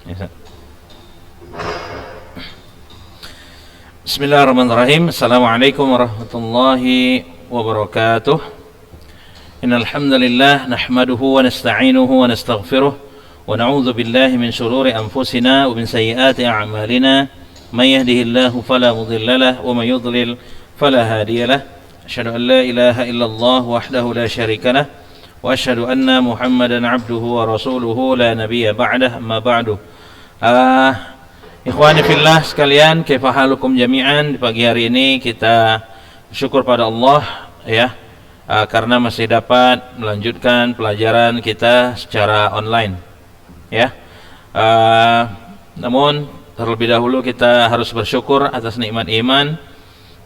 Ya. Bismillahirrahmanirrahim. Assalamualaikum warahmatullahi wabarakatuh. Innal hamdalillah nahmaduhu wa nasta'inuhu wa nastaghfiruh wa na'udzu billahi min shururi anfusina wa min sayyiati a'malina. May yahdihillahu fala mudilla lahu wa may yudlil fala hadiya lahu. Asyhadu an la ilaha illallah wahdahu la syarika lahu wa asyhadu anna Muhammadan 'abduhu wa rasuluhu la nabiyya ba'dah. Amma ba'du. Ikhwani fillah sekalian, kaifa halukum jami'an. Di pagi hari ini kita bersyukur pada Allah ya, karena masih dapat melanjutkan pelajaran kita secara online ya. Namun terlebih dahulu kita harus bersyukur atas nikmat iman,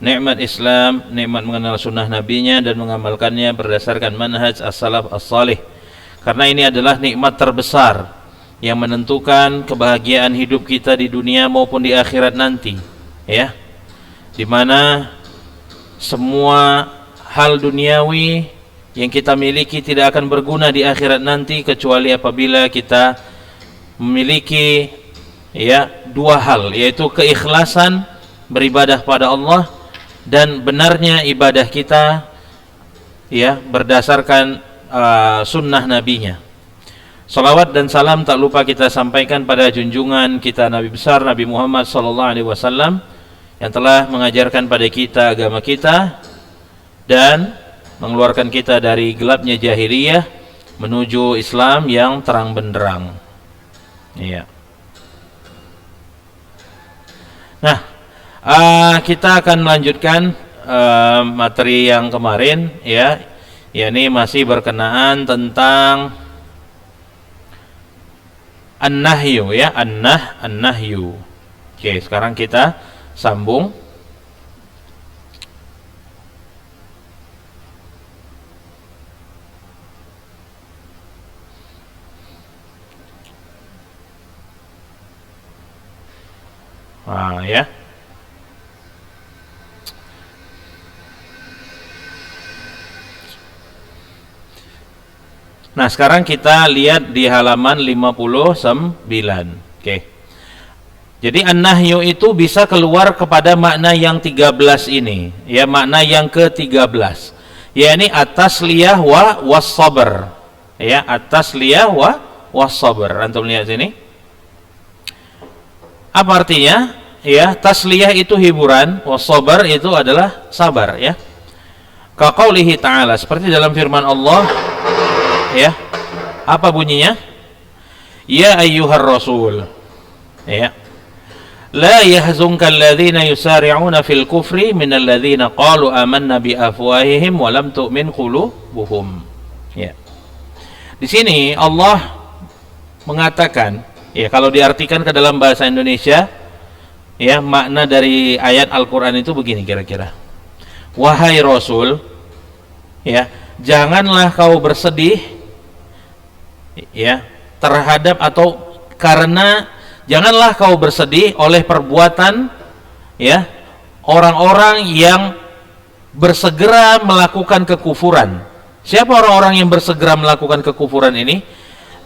nikmat Islam, nikmat mengenal sunnah nabinya dan mengamalkannya berdasarkan manhaj as-salaf as-salih. Karena ini adalah nikmat terbesar yang menentukan kebahagiaan hidup kita di dunia maupun di akhirat nanti ya, dimana semua hal duniawi yang kita miliki tidak akan berguna di akhirat nanti kecuali apabila kita memiliki ya dua hal, yaitu keikhlasan beribadah pada Allah dan benarnya ibadah kita ya berdasarkan sunnah nabinya. Salawat dan salam tak lupa kita sampaikan pada junjungan kita Nabi besar Nabi Muhammad SAW yang telah mengajarkan pada kita agama kita dan mengeluarkan kita dari gelapnya jahiliyah menuju Islam yang terang benderang. Iya. Nah, kita akan melanjutkan materi yang kemarin ya. Ini masih berkenaan tentang an-nahyu ya, an-nahyu. Oke, sekarang kita sambung. Ya. Nah, sekarang kita lihat di halaman 59. Oke. Jadi an-nahyu itu bisa keluar kepada makna yang 13 ini, ya, makna yang ke-13. Yakni at-tasliyah wa was-sabr. Ya, at-tasliyah wa was-sabr. Antum lihat sini. Apa artinya? Ya, tasliyah itu hiburan, was-sabr itu adalah sabar, ya. Ka qaulihi ta'ala, seperti dalam firman Allah ya, apa bunyinya? Ya ayyuhar rasul ya, la yahzunka alladhina yusari'una fil kufri minal ladhina qalu amanna bi afwahihim wa lam tu'min qulubuhum. Ya, di sini Allah mengatakan ya, kalau diartikan ke dalam bahasa Indonesia ya, makna dari ayat Al-Quran itu begini kira-kira. Wahai Rasul ya, janganlah kau bersedih ya terhadap atau karena janganlah kau bersedih oleh perbuatan ya orang-orang yang bersegera melakukan kekufuran. Siapa orang-orang yang bersegera melakukan kekufuran ini?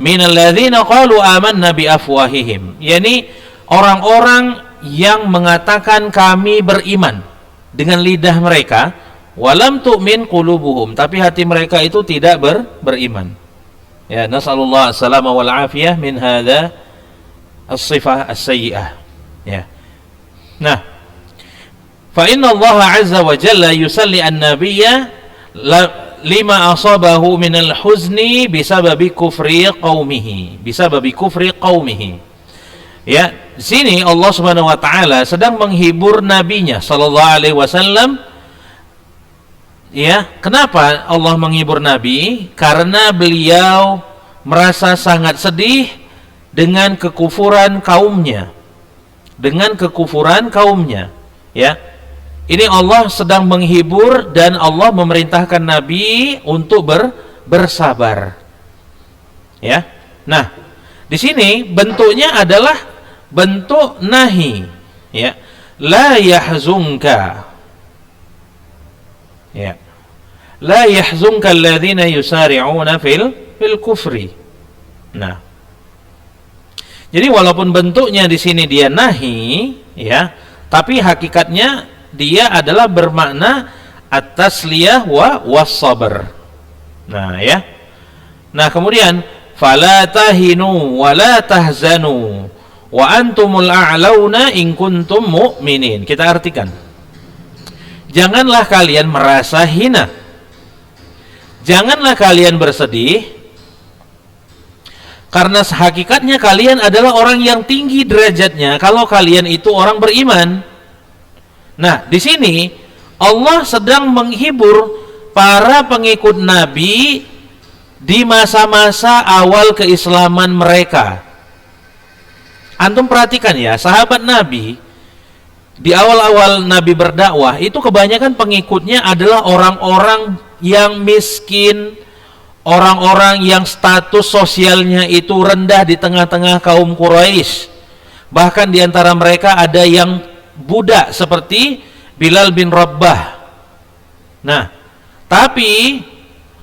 Minal ladzina qalu amanna bi afwahihim, yakni orang-orang yang mengatakan kami beriman dengan lidah mereka, walam tu'min qulubuhum, tapi hati mereka itu tidak beriman. Ya, nasallallahu as-salama wal afiyah min hadza as-sifah as-sayyi'ah. Ya. Nah, fa inna Allah azza wa jalla yusalli an-nabiyya lima asabahu min al-huzni bisababi kufri qaumihi. Ya, di sini Allah Subhanahu wa taala sedang menghibur nabinya sallallahu alaihi wasallam. Ya, kenapa Allah menghibur Nabi? Karena beliau merasa sangat sedih dengan kekufuran kaumnya. Ya. Ini Allah sedang menghibur dan Allah memerintahkan Nabi untuk bersabar. Ya. Nah, di sini bentuknya adalah bentuk nahi. Ya. La yahzunka. Ya. La yahzunka alladhina yusari'una fil kufri. Nah, Jadi walaupun bentuknya di sini dia nahi, ya, tapi hakikatnya dia adalah bermakna at-tasliyah wa was-sabr. Nah, ya. Nah, kemudian fala tahinu wa la tahzanu wa antumul a'launa in kuntum mu'minin. Kita artikan. Janganlah kalian merasa hina. Janganlah kalian bersedih, karena hakikatnya kalian adalah orang yang tinggi derajatnya kalau kalian itu orang beriman. Nah, di sini Allah sedang menghibur para pengikut Nabi di masa-masa awal keislaman mereka. Antum perhatikan ya, sahabat Nabi di awal-awal Nabi berdakwah itu kebanyakan pengikutnya adalah orang-orang yang miskin, orang-orang yang status sosialnya itu rendah di tengah-tengah kaum Quraisy. Bahkan di antara mereka ada yang budak seperti Bilal bin Rabah. Nah, tapi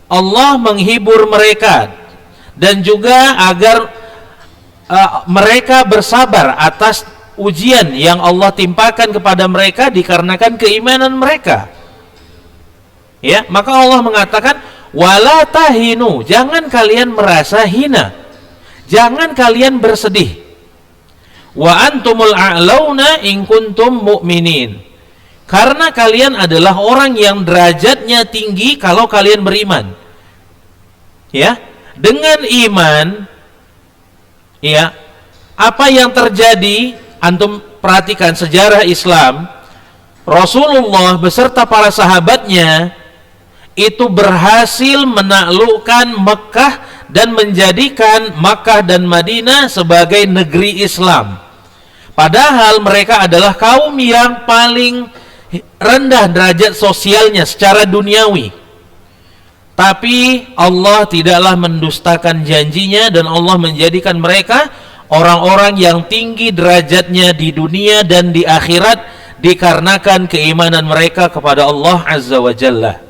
Allah menghibur mereka dan juga agar mereka bersabar atas ujian yang Allah timpakan kepada mereka dikarenakan keimanan mereka. Ya, maka Allah mengatakan wala tahinu, jangan kalian merasa hina, jangan kalian bersedih. Wa antumul a'launa in kuntum mu'minin, karena kalian adalah orang yang derajatnya tinggi kalau kalian beriman. Ya, dengan iman, ya, apa yang terjadi? Antum perhatikan sejarah Islam. Rasulullah beserta para sahabatnya itu berhasil menaklukkan Mekah dan menjadikan Makkah dan Madinah sebagai negeri Islam. Padahal mereka adalah kaum yang paling rendah derajat sosialnya secara duniawi. Tapi Allah tidaklah mendustakan janjinya dan Allah menjadikan mereka orang-orang yang tinggi derajatnya di dunia dan di akhirat dikarenakan keimanan mereka kepada Allah Azza wa Jalla.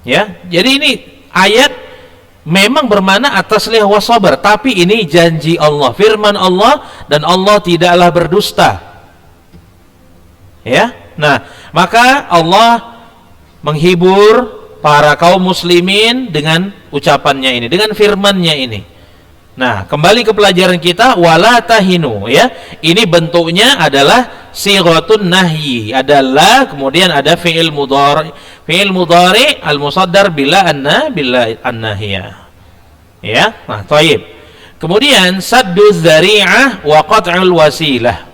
Ya, jadi ini ayat memang bermakna at-tasliyah wa sabar, tapi ini janji Allah, firman Allah, dan Allah tidaklah berdusta. Ya, nah maka Allah menghibur para kaum muslimin dengan ucapannya ini, dengan firmannya ini. Nah, kembali ke pelajaran kita, wala tahinu, ya. Ini bentuknya adalah sighatun nahyi, adalah kemudian ada fi'il mudhari. Fi'il mudhari al-musaddar bila an-nahiyah. Ya. Nah, thayyib. Kemudian saddu dzari'ah wa qat'ul wasilah.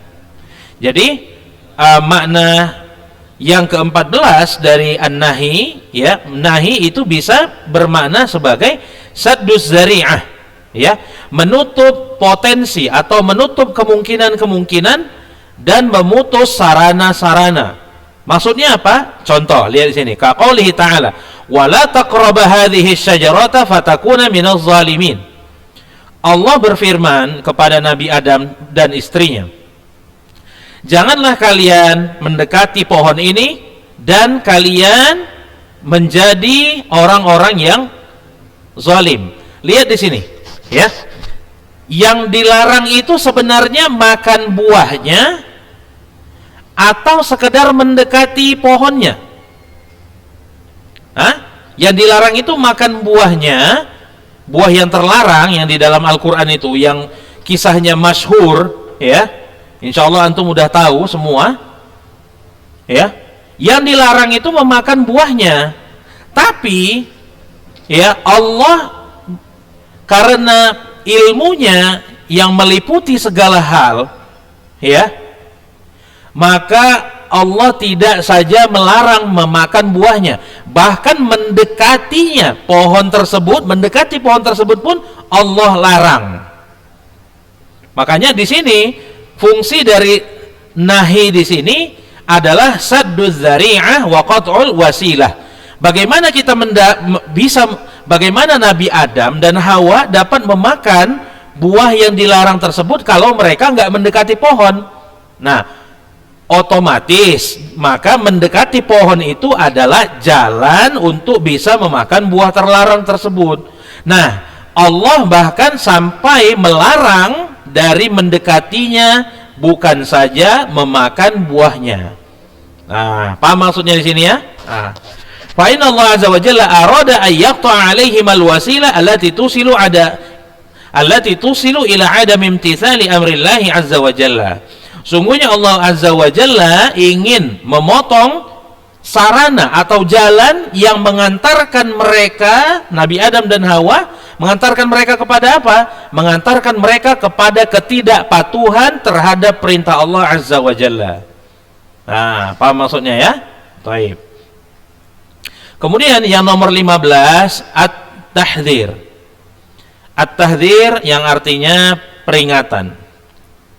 Jadi makna yang ke-14 dari an-nahi, ya, nahi itu bisa bermakna sebagai saddu dzari'ah. Ya, menutup potensi atau menutup kemungkinan-kemungkinan dan memutus sarana-sarana. Maksudnya apa? Contoh, lihat di sini. Kaqaulihi ta'ala, "Wa la taqrabu hadhihi asy-syajarata fatakuna minaz zalimin." Allah berfirman kepada Nabi Adam dan istrinya, "Janganlah kalian mendekati pohon ini dan kalian menjadi orang-orang yang zalim." Lihat di sini. Ya, yang dilarang itu sebenarnya makan buahnya atau sekedar mendekati pohonnya. Yang dilarang itu makan buahnya, buah yang terlarang yang di dalam Al-Quran itu, yang kisahnya masyhur, ya, insya Allah antum udah tahu semua. Ya, yang dilarang itu memakan buahnya, tapi ya Allah karena ilmunya yang meliputi segala hal, ya, maka Allah tidak saja melarang memakan buahnya, bahkan mendekati pohon tersebut pun Allah larang. Makanya di sini fungsi dari nahi di sini adalah sadduz dzari'ah wa qat'ul wasilah. Bagaimana Nabi Adam dan Hawa dapat memakan buah yang dilarang tersebut kalau mereka nggak mendekati pohon? Nah, otomatis maka mendekati pohon itu adalah jalan untuk bisa memakan buah terlarang tersebut. Nah, Allah bahkan sampai melarang dari mendekatinya, bukan saja memakan buahnya. Nah, paham maksudnya di sini ya? Nah, fa inna Allah azza wa jalla arada ay yaqta'a 'alaihim al-wasilah allati tusilu ila adam imtithali amrillah azza wa jalla. Sungguhnya Allah azza wa jalla ingin memotong sarana atau jalan yang mengantarkan mereka, Nabi Adam dan Hawa, mengantarkan mereka kepada apa? Mengantarkan mereka kepada ketidakpatuhan terhadap perintah Allah azza wa jalla. Nah, paham maksudnya ya? Baik. Kemudian yang nomor 15, at-tahdhir. At-tahdhir yang artinya peringatan.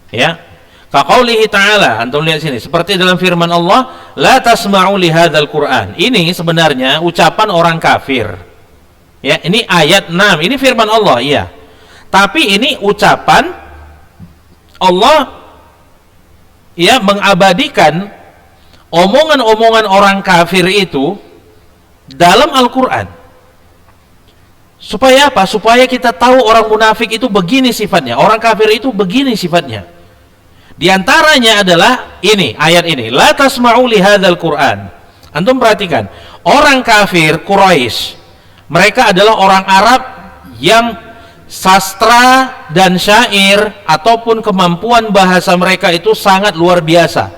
Ya. Kaqaulihi ta'ala, antum lihat sini, seperti dalam firman Allah, la tasma'u li hadzal Qur'an. Ini sebenarnya ucapan orang kafir. Ya, ini ayat 6. Ini firman Allah, iya. Tapi ini ucapan Allah ya mengabadikan omongan-omongan orang kafir itu dalam Al-Quran. Supaya apa? Supaya kita tahu orang munafik itu begini sifatnya, orang kafir itu begini sifatnya. Di antaranya adalah ini, ayat ini, la tasma'u li hadzal Qur'an. Antum perhatikan, orang kafir Quraisy, mereka adalah orang Arab yang sastra dan syair ataupun kemampuan bahasa mereka itu sangat luar biasa.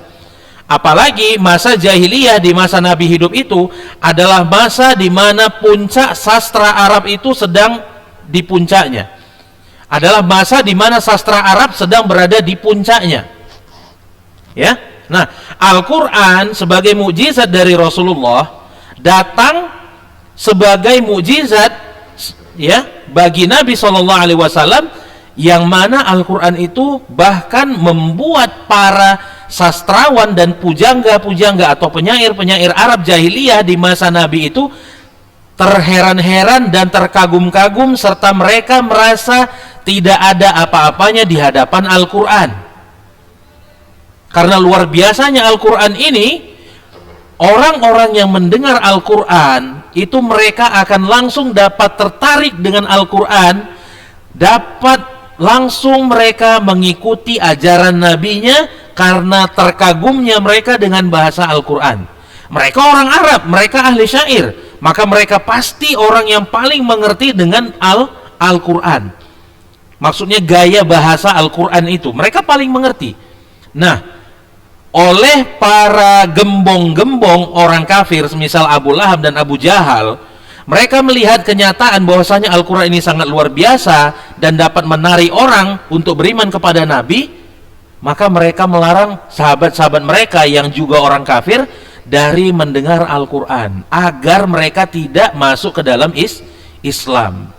Apalagi masa jahiliyah, di masa Nabi hidup itu adalah masa di mana puncak sastra Arab itu sedang di puncaknya. Adalah masa di mana sastra Arab sedang berada di puncaknya. Ya. Nah, Al-Qur'an sebagai mukjizat dari Rasulullah datang sebagai mukjizat ya bagi Nabi SAW, yang mana Al-Quran itu bahkan membuat para sastrawan dan pujangga-pujangga atau penyair-penyair Arab jahiliyah di masa Nabi itu terheran-heran dan terkagum-kagum, serta mereka merasa tidak ada apa-apanya di hadapan Al-Quran. Karena luar biasanya Al-Quran ini, orang-orang yang mendengar Al-Quran itu mereka akan langsung dapat tertarik dengan Al-Quran, dapat langsung mereka mengikuti ajaran nabinya karena terkagumnya mereka dengan bahasa Al-Quran. Mereka orang Arab, mereka ahli syair, maka mereka pasti orang yang paling mengerti dengan Al-Quran. Maksudnya gaya bahasa Al-Quran itu mereka paling mengerti. Nah, oleh para gembong-gembong orang kafir semisal Abu Lahab dan Abu Jahal, mereka melihat kenyataan bahwasanya Al-Quran ini sangat luar biasa dan dapat menarik orang untuk beriman kepada Nabi, maka mereka melarang sahabat-sahabat mereka yang juga orang kafir dari mendengar Al-Quran agar mereka tidak masuk ke dalam Islam.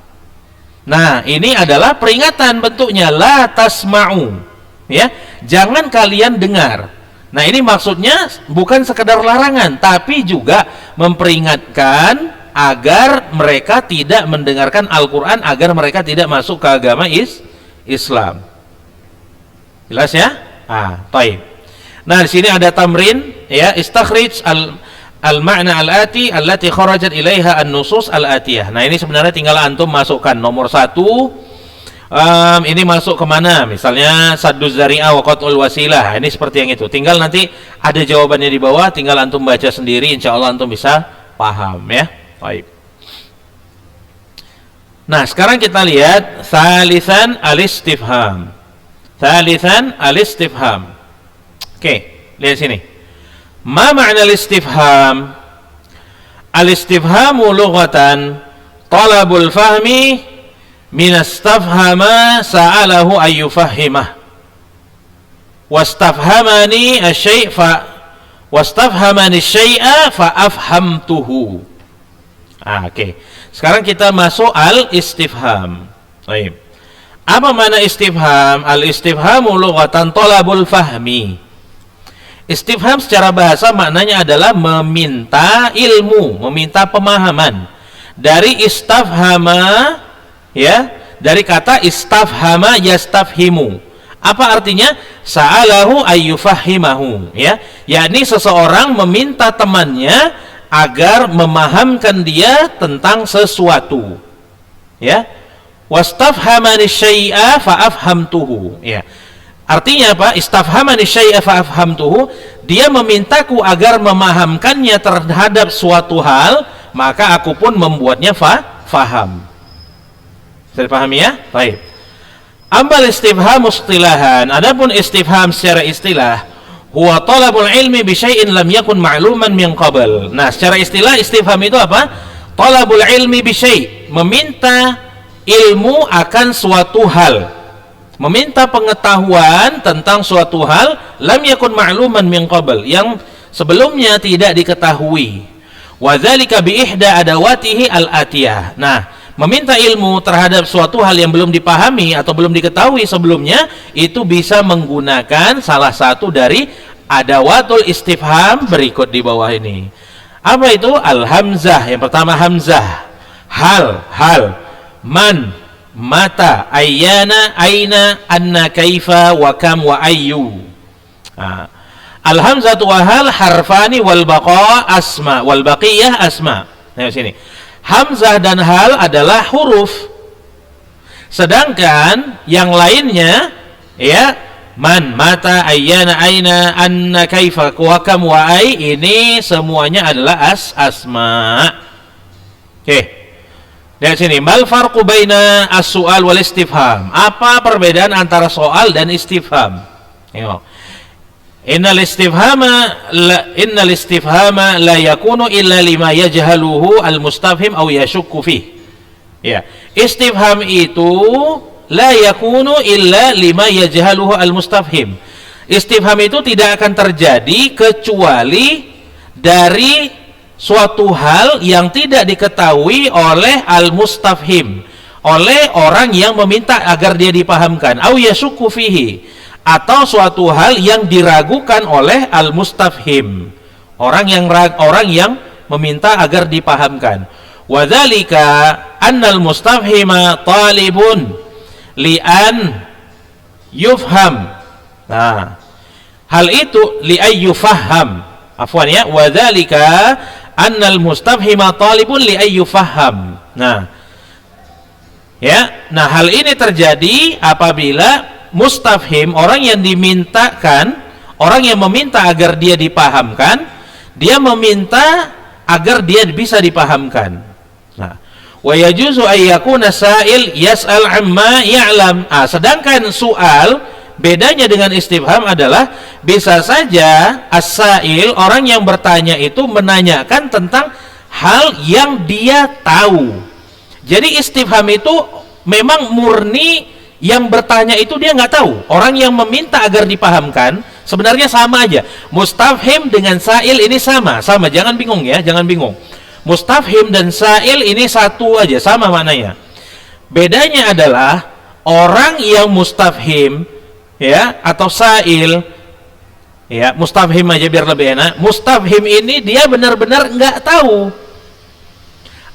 Nah, ini adalah peringatan bentuknya, la tasma'u, ya, jangan kalian dengar. Nah, ini maksudnya bukan sekedar larangan, tapi juga memperingatkan agar mereka tidak mendengarkan Al-Quran, agar mereka tidak masuk ke agama Islam. Jelas ya? Taib. Nah, di sini ada tamrin, ya, istakhrij al-ma'na al-ati allati kharajat ilaiha an-nusus al-atiyah. Nah, ini sebenarnya tinggal antum masukkan nomor 1. Ini masuk kemana? Misalnya sadduz zari'ah wa qat'ul wasilah. Ini seperti yang itu. Tinggal nanti ada jawabannya di bawah, tinggal antum baca sendiri, insya Allah antum bisa paham ya. Baik. Nah, sekarang kita lihat tsalitsan al-istifham. Tsalitsan al-istifham. Oke, lihat sini. Ma ma'na al-istifham? Al-istifhamu lughatan talabul fahmi minastafhama sa'alahu ayyufahimah wastafhamani syai'a fa afhamtuhu. Oke. Sekarang kita masuk al-istifham. Baik. Apa makna istifham? Al-istifhamu lughatan talabul fahmi. Istifham secara bahasa maknanya adalah meminta ilmu, meminta pemahaman. Dari istafhama, ya, dari kata istafhama yastafhimu. Apa artinya? Sa'alahu ayyufahimahu, ya, yakni seseorang meminta temannya agar memahamkan dia tentang sesuatu, ya. Wastafhamani syai'a fa'afhamtuhu. Ya. Artinya apa? Istafhamani syai'a fa'afhamtuhu, dia memintaku agar memahamkannya terhadap suatu hal, maka aku pun membuatnya faham. Saya pahami ya? Baik. Ambal istifham istilahan. Adapun istifham secara istilah, huwa talabul ilmi bi syai'in lam yakun ma'luman min qabl. Nah, secara istilah istifham itu apa? Talabul ilmi bi syai', meminta ilmu akan suatu hal, meminta pengetahuan tentang suatu hal, lam yakun ma'luman min qabl, yang sebelumnya tidak diketahui. Wa dzalika bi ihda adawatihi al-atiyah. Nah, meminta ilmu terhadap suatu hal yang belum dipahami atau belum diketahui sebelumnya, itu bisa menggunakan salah satu dari adawatul istifham berikut di bawah ini. Apa itu? Al-hamzah. Yang pertama hamzah. Hal. Man, mata, ayyana, aina, anna, kaifa, wa kam, wa ayyu. Al-hamzatu wa hal harfani wal baqa asma, wal baqiyah asma. Nah, sini. Hamzah dan hal adalah huruf. Sedangkan yang lainnya, ya, man, mata, ayyana, aina, anna, kaifa, wa kam, wa ay, ini semuanya adalah asma. Oke. Lihat sini, mal farqu baina as-su'al wal istifham. Apa perbedaan antara soal dan istifham? Innal istifhama la yakunu illa lima yajhaluhu al-mustafhim aw yashukku fih. Ya, istifham itu la yakunu illa lima yajhaluhu al-mustafhim. Istifham itu tidak akan terjadi kecuali dari suatu hal yang tidak diketahui oleh al-mustafhim, oleh orang yang meminta agar dia dipahamkan, au yashukku fihi, atau suatu hal yang diragukan oleh al-mustafhim, orang yang meminta agar dipahamkan. Wa dzalika annal mustafhima talibun li'an yufham. Nah, hal itu li'ay yufaham. Afwan ya, wa dzalika annal mustafhima talibun li ayyufaham. Nah, ya, nah hal ini terjadi apabila mustafhim, orang yang dimintakan, orang yang meminta agar dia dipahamkan, dia meminta agar dia bisa dipahamkan. Nah, wa yajuzu ay yakuna sa'il yas'al amma ya'lam. Sedangkan soal, bedanya dengan istifham adalah bisa saja as-sa'il, orang yang bertanya itu menanyakan tentang hal yang dia tahu. Jadi istifham itu memang murni yang bertanya itu dia nggak tahu. Orang yang meminta agar dipahamkan sebenarnya sama aja. Mustafhim dengan sa'il ini sama, jangan bingung ya, jangan bingung. Mustafhim dan sa'il ini satu aja, sama maknanya. Bedanya adalah orang yang mustafhim, ya, atau sa'il, ya, mustafhim aja biar lebih enak. Mustafhim ini dia benar-benar nggak tahu.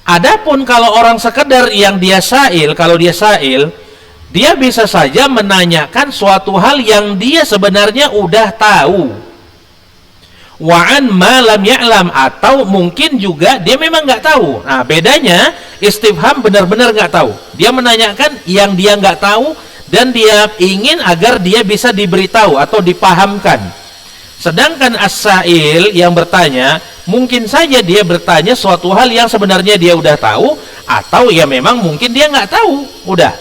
Adapun kalau orang sekedar yang dia sa'il, kalau dia sa'il, dia bisa saja menanyakan suatu hal yang dia sebenarnya udah tahu. Wa'an ma lam ya'lam, atau mungkin juga dia memang nggak tahu. Nah, bedanya istifham benar-benar nggak tahu. Dia menanyakan yang dia nggak tahu, dan dia ingin agar dia bisa diberitahu atau dipahamkan. Sedangkan as-sa'il yang bertanya, mungkin saja dia bertanya suatu hal yang sebenarnya dia udah tahu, atau ya memang mungkin dia nggak tahu, udah.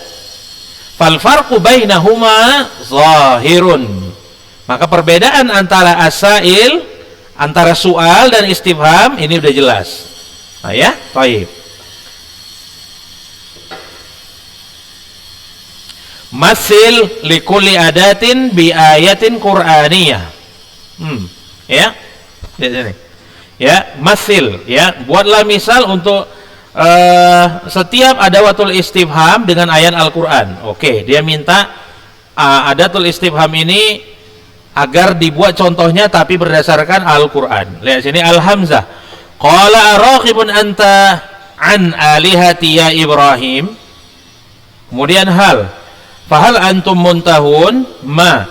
Fal farqu bainahuma zahirun. Maka perbedaan antara as-sa'il, antara soal dan istifham ini udah jelas. Nah ya, baik. Masil likulli adatin bi ayatin qur'aniyah. Ya. Ya, masil, ya. Buatlah misal untuk setiap adawatul istifham dengan ayat Al-Qur'an. Oke, dia minta adatul istifham ini agar dibuat contohnya tapi berdasarkan Al-Qur'an. Lihat sini al-hamzah. Qala araqibun anta an alihati ya Ibrahim. Kemudian hal, fahal antum muntahun, ma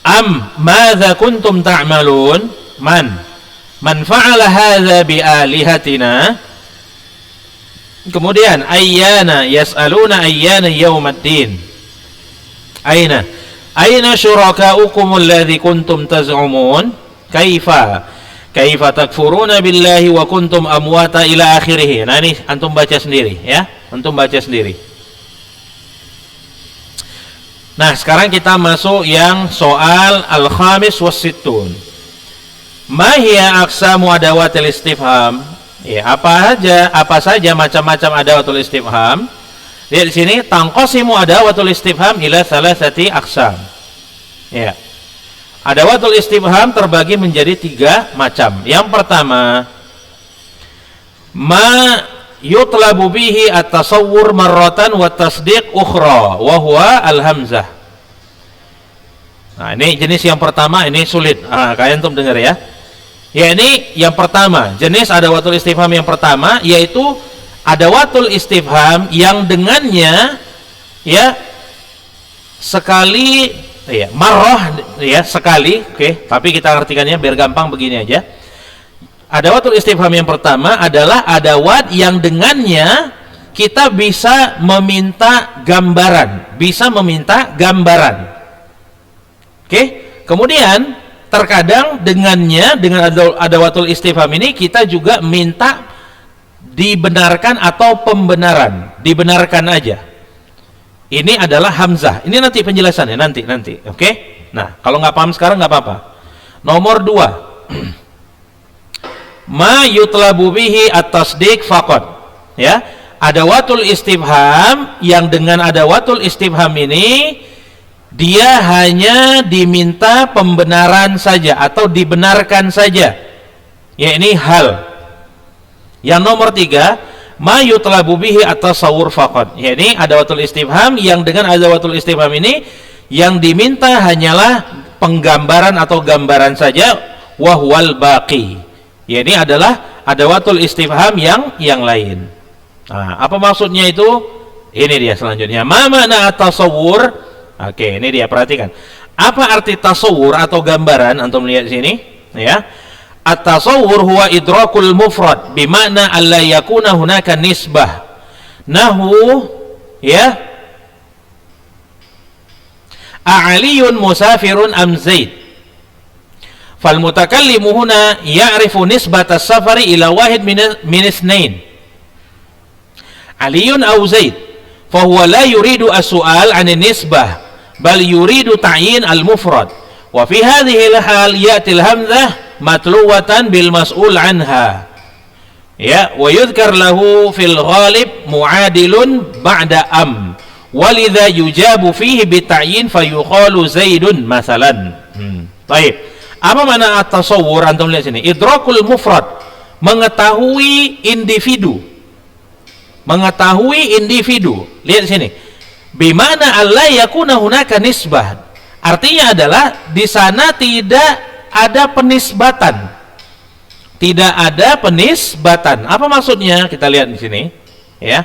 am madza kuntum ta'malun, man fa'ala hadza bi alihatina. Kemudian ayyana yas'aluna ayyana yaumaddin. Aina syurakaukum alladzi kuntum taz'umun? Kaifa takfuruna billahi wa kuntum amwata ila akhirih. Nah, ini antum baca sendiri ya. Antum baca sendiri. Nah, sekarang kita masuk yang soal al-khamis was-sittun. Ma hiya aqsamu adawatil istifham? Ya, apa saja macam-macam adawatul istifham? Lihat di sini, tanqasimu adawatul istifham ila thalathati aqsam. Ya. Adawatul istifham terbagi menjadi 3 macam. Yang pertama, ma yutlabu bihi at-tasawwur marratan wa tasdiq ukhra wa huwa al-hamzah. Nah, ini jenis yang pertama, ini sulit. Kalian tuh dengar ya. Ya, ini yang pertama, jenis adawatul istifham yang pertama yaitu adawatul istifham yang dengannya ya sekali ya marrah ya sekali, oke, tapi kita artikannya biar gampang begini aja. Adawatul istifham yang pertama adalah adawat yang dengannya kita bisa meminta gambaran, Oke? Kemudian terkadang dengan adawatul istifham ini kita juga minta dibenarkan atau pembenaran, dibenarkan aja. Ini adalah hamzah. Ini nanti penjelasannya nanti. Oke? Nah, kalau nggak paham sekarang nggak apa-apa. Nomor 2. Ma yutlabu bihi at-tasdiq faqat. Ya, adawatul istifham yang dengan adawatul istifham ini dia hanya diminta pembenaran saja atau dibenarkan saja. Ya, ini hal. Yang nomor 3, ma yutlabu bihi at-tasawwur faqat. Ya, ini adawatul istifham yang dengan adawatul istifham ini yang diminta hanyalah penggambaran atau gambaran saja, wa huwal baqi. Ya, ini adalah adawatul istifham yang lain. Nah, apa maksudnya itu? Ini dia selanjutnya. Ma makna at-tasawwur? Oke, ini dia, perhatikan. Apa arti tasawwur atau gambaran? Antum lihat sini, ya. At-tasawwur huwa idrakul mufrad bimakna alla yakuna hunaka nisbah. Nahu ya a'aliyun musafirun am zaid. Fal mutakallimu huna ya'rifu nisbata as-safari ila wahid min ithnain. Aliyun aw zaid. Fa huwa la yuridu as-su'al 'an nisbah bal yuridu ta'yin al-mufrad. Wa fi hadhihi al-hal ya'ti al-hamzah matluwatan bil mas'ul anha. Ya, wa yudhkar lahu fil ghalib mu'adilun ba'da am. Walidha yujabu fihi bi ta'yin fayuqalu zaidun masalan. Baik. Apa makna at-tasawwur? Antum lihat sini. Idrakul mufrad, mengetahui individu. Lihat sini. Bimana alla yakuna hunaka nisbah. Artinya adalah di sana tidak ada penisbatan. Apa maksudnya? Kita lihat di sini, ya.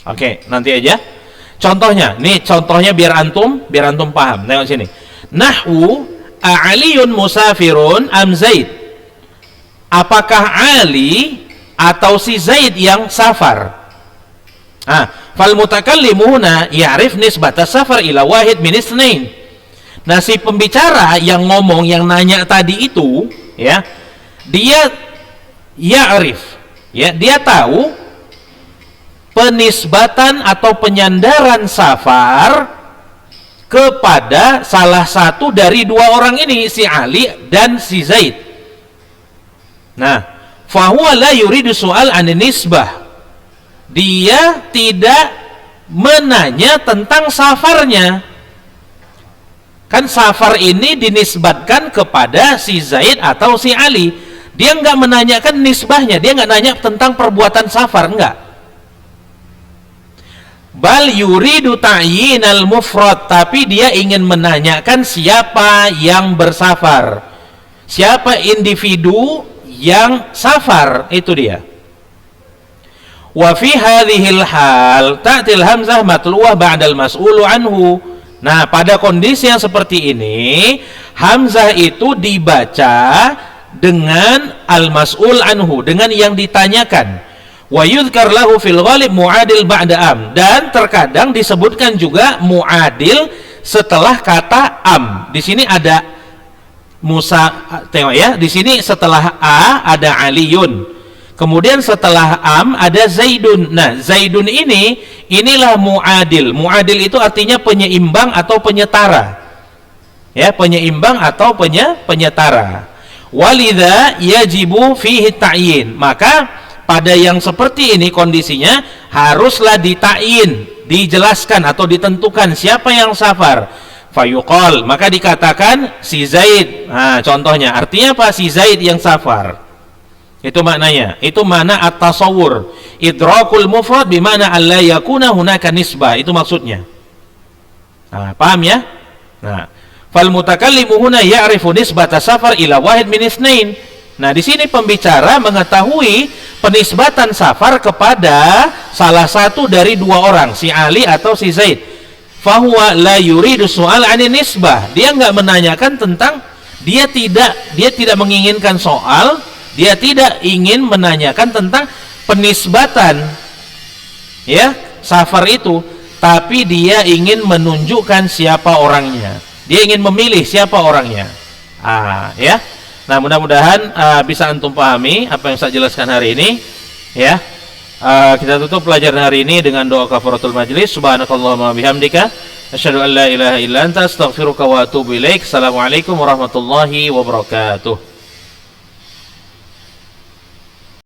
Oke, nanti aja. Contohnya, nih contohnya biar antum paham. Tengok sini. Nahwu a'aliyun musafirun am Zaid. Apakah Ali atau si Zaid yang safar? Fal mutakallimu huna ya'rif nisbata safar ila wahid min itsnain. Nah, si pembicara yang ngomong, yang nanya tadi itu, ya, dia ya'rif, ya, dia tahu penisbatan atau penyandaran safar kepada salah satu dari dua orang ini, si Ali dan si Zaid. Nah, fahuwa la yuridu su'al an nisbah. Dia tidak menanya tentang safarnya. Kan safar ini dinisbatkan kepada si Zaid atau si Ali. Dia nggak menanyakan nisbahnya, dia nggak nanya tentang perbuatan safar, enggak. Bal yuridu ta'yinal mufrad, tapi dia ingin menanyakan siapa yang bersafar, siapa individu yang safar, itu dia. Wa fi hadhil hal ta'til hamzah matluwah ba'dal mas'ulu anhu. Nah, pada kondisi yang seperti ini, hamzah itu dibaca dengan al-mas'ul anhu, dengan yang ditanyakan. Wa yudhkar lahu fil ghalib mu'adil ba'da am, dan terkadang disebutkan juga mu'adil setelah kata am. Di sini ada Musa, tengok ya, di sini setelah a ada Aliyun, kemudian setelah am ada Zaidun. Nah, Zaidun inilah mu'adil. Mu'adil itu artinya penyeimbang atau penyetara. Ya, penyeimbang atau penyetara. Walidha yajibu fihi ta'yin. Maka pada yang seperti ini kondisinya haruslah ditakyin, dijelaskan atau ditentukan siapa yang safar. Fayuqal, maka dikatakan si Zaid. Nah, contohnya artinya apa? Si Zaid yang safar. Itu maknanya. Itu makna at-tasawwur. Idrakul mufrad bimana alla yakuna hunaka nisbah. Itu maksudnya. Nah, paham ya? Nah, fal mutakallimu huna ya'rifu nisbata safar ila wahid min itsnain. Nah, di sini pembicara mengetahui penisbatan safar kepada salah satu dari dua orang, si Ali atau si Zaid. Fahuwa la yuridu soal anin nisbah. Dia nggak menanyakan tentang, dia tidak menginginkan soal, dia tidak ingin menanyakan tentang penisbatan ya safar itu, tapi dia ingin menunjukkan siapa orangnya. Dia ingin memilih siapa orangnya. Ya. Nah, mudah-mudahan bisa antum pahami apa yang saya jelaskan hari ini. Ya, kita tutup pelajaran hari ini dengan doa kafaratul majlis. Subhanakallahumma bihamdika, asyhadu an la ilaha illa anta, astaghfiruka wa atubu ilaik. Assalamualaikum warahmatullahi wabarakatuh.